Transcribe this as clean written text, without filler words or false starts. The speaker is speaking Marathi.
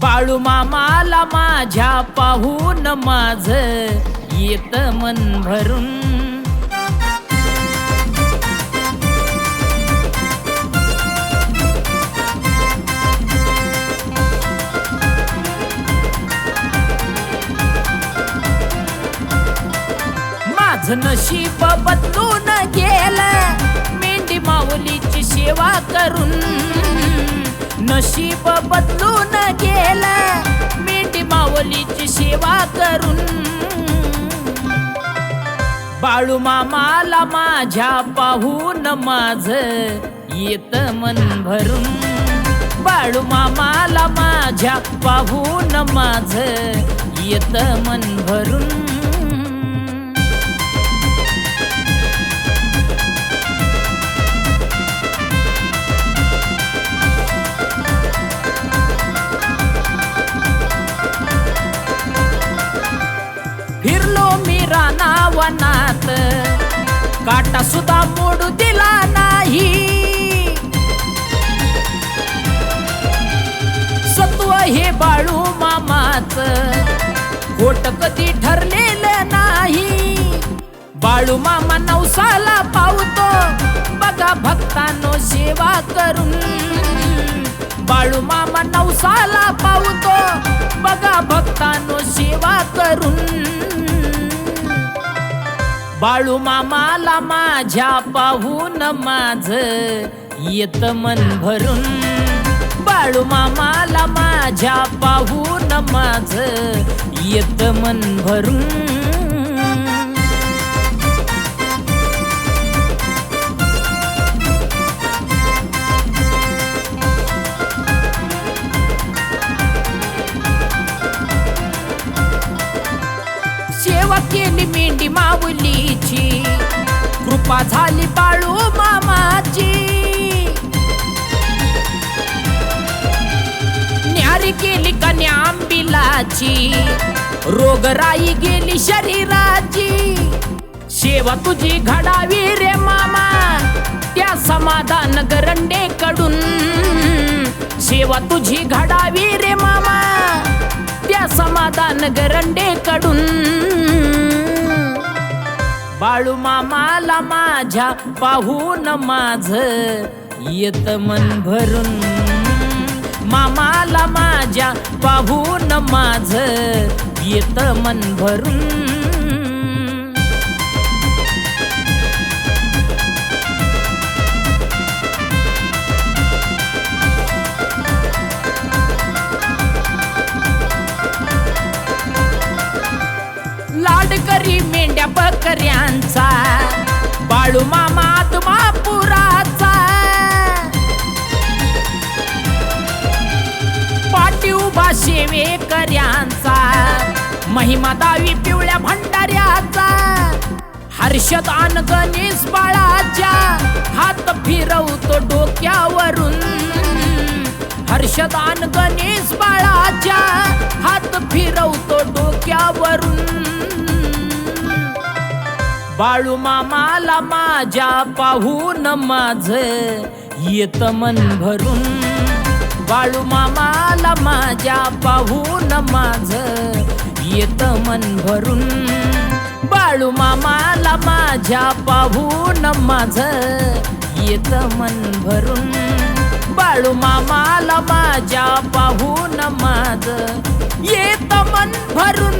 बाळू मामाला माझ्या पाहून माझ येत मन भरून. माझं नशीब बदलून गेलं मेंढी माऊलीची सेवा करून. नशीब बदलून गेलं मेंढी माऊलीची सेवा करून. बाळू मामाला माझ्या पाहून माझ येत मन भरून. बाळू मामाला माझ्या पाहून माझ येत मन भरून. फिरलो मी रानावनात काटा सुद्धा मोडू दिला नाही. सत्व हे बाळू मामाच खोट कधी ठरलेलं नाही. बाळू मामा नवसाला पावतो बघा भक्तांनो सेवा करून. बाळू मामा नवसाला पावतो बघा भक्तांनो सेवा करून. बाळू मामाला माझ्या पाहून माझ येत मन भरून. बाळू मामाला माझ्या पाहून माझ येत मन भरून. सेवा केली मेंढी माऊलीची कृपा झाली बाळू मामाची. न्यारी केली कन्या आंबिलाची रोगराई गेली शरीराची. सेवा तुझी घडावी रे मामा त्या समाधान गरंडेकडून. सेवा तुझी घडावी रे मामा त्या समाधान गरंडेकडून. बाळू मामाला माझ्या पाहून माझ येत मन भरून. मामाला माझ्या पाहून माझ येत मन भरून. लाडकरी मेंढ्या बकऱ्यांचा बाळू मामा आदमापुराचा. पाठी उभा सेवेकऱ्यांचा महिमा दावी पिवळ्या भंडाऱ्याचा. हर्षदान गणेश बाळाच्या हात फिरवतो डोक्यावरून. हर्षदान गणेश बाळाच्या हात फिरवतो डोक्यावरून. बाळू मामाला माझ्या पाहून माझ येत मन भरून. बाळू मामाला माझ्या पाहून माझ येत मन भरून. बाळू मामाला माझ्या पाहून माझ येत मन भरून. बाळू मामाला माझ्या पाहून माझ येत मन भरून.